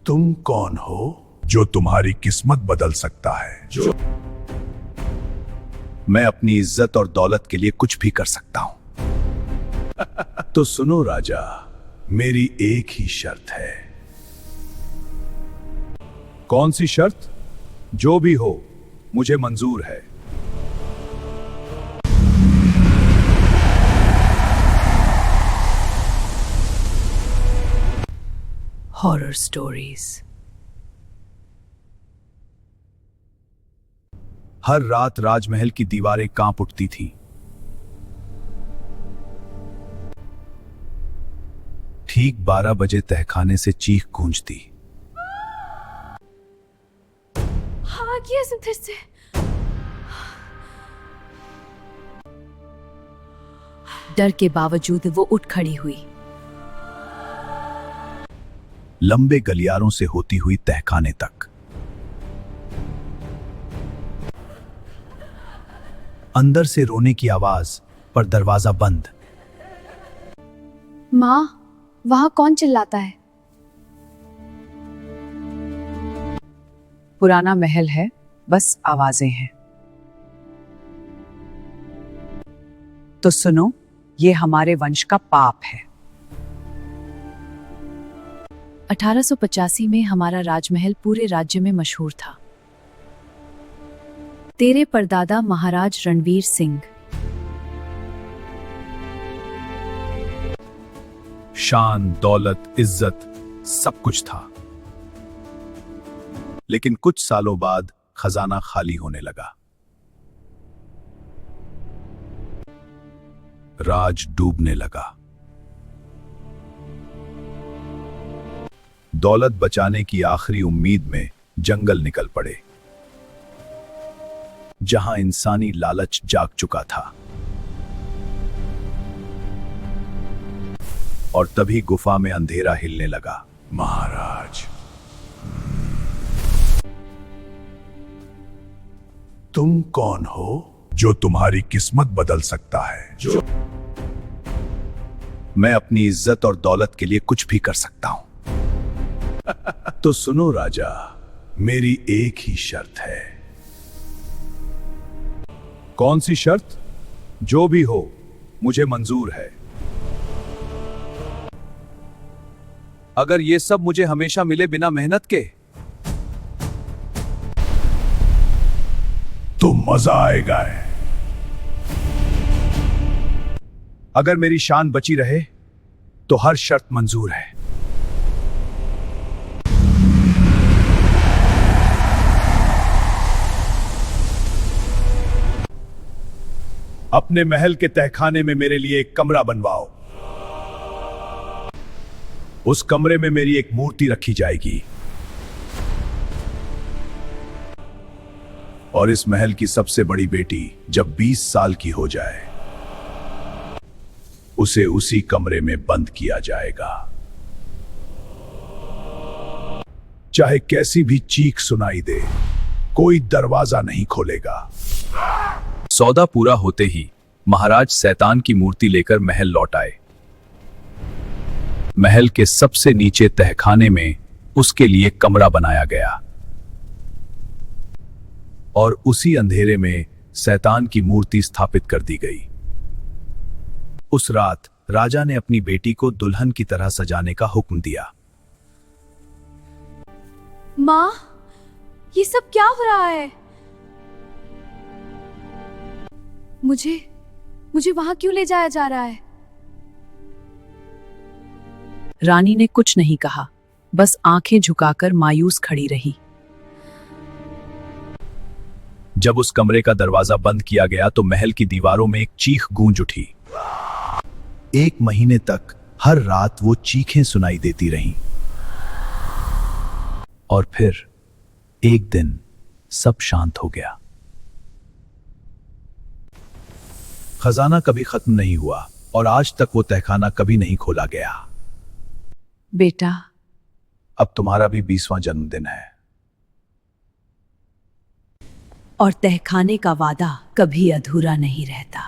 तुम कौन हो जो तुम्हारी किस्मत बदल सकता है? मैं अपनी इज्जत और दौलत के लिए कुछ भी कर सकता हूं। तो सुनो राजा, मेरी एक ही शर्त है। कौन सी शर्त? जो भी हो, मुझे मंजूर है। Horror stories. हर रात राजमहल की दीवारें कांप उठती थीं। ठीक 12 बजे तहखाने से चीख गूंजती। हाँ, किया फिर से। डर के बावजूद वो उठ खड़ी हुई। लंबे गलियारों से होती हुई तहखाने तक। अंदर से रोने की आवाज, पर दरवाजा बंद। माँ, वहां कौन चिल्लाता है? पुराना महल है, बस आवाजें हैं। तो सुनो, ये हमारे वंश का पाप है। 1885 में हमारा राजमहल पूरे राज्य में मशहूर था। तेरे परदादा महाराज रणवीर सिंह। शान, दौलत, इज्जत, सब कुछ था। लेकिन कुछ सालों बाद खजाना खाली होने लगा। राज डूबने लगा। दौलत बचाने की आखिरी उम्मीद में जंगल निकल पड़े, जहां इंसानी लालच जाग चुका था। और तभी गुफा में अंधेरा हिलने लगा। महाराज, तुम कौन हो जो तुम्हारी किस्मत बदल सकता है? मैं अपनी इज्जत और दौलत के लिए कुछ भी कर सकता हूं। तो सुनो राजा, मेरी एक ही शर्त है। कौन सी शर्त? जो भी हो, मुझे मंजूर है। अगर ये सब मुझे हमेशा मिले बिना मेहनत के, तो मजा आएगा। अगर मेरी शान बची रहे, तो हर शर्त मंजूर है। अपने महल के तहखाने में मेरे लिए एक कमरा बनवाओ। उस कमरे में मेरी एक मूर्ति रखी जाएगी। और इस महल की सबसे बड़ी बेटी जब 20 साल की हो जाए, उसे उसी कमरे में बंद किया जाएगा। चाहे कैसी भी चीख सुनाई दे, कोई दरवाजा नहीं खोलेगा। सौदा पूरा होते ही महाराज शैतान की मूर्ति लेकर महल लौट आए। महल के सबसे नीचे तहखाने में उसके लिए कमरा बनाया गया। और उसी अंधेरे में शैतान की मूर्ति स्थापित कर दी गई। उस रात राजा ने अपनी बेटी को दुल्हन की तरह सजाने का हुक्म दिया। माँ, ये सब क्या हो रहा है? मुझे वहां क्यों ले जाया जा रहा है? रानी ने कुछ नहीं कहा, बस आंखें झुकाकर मायूस खड़ी रही। जब उस कमरे का दरवाजा बंद किया गया तो महल की दीवारों में एक चीख गूंज उठी। 1 महीने तक हर रात वो चीखें सुनाई देती रहीं। और फिर एक दिन सब शांत हो गया। खजाना कभी खत्म नहीं हुआ और आज तक वो तहखाना कभी नहीं खोला गया। बेटा, अब तुम्हारा भी 20वां जन्मदिन है। और तहखाने का वादा कभी अधूरा नहीं रहता।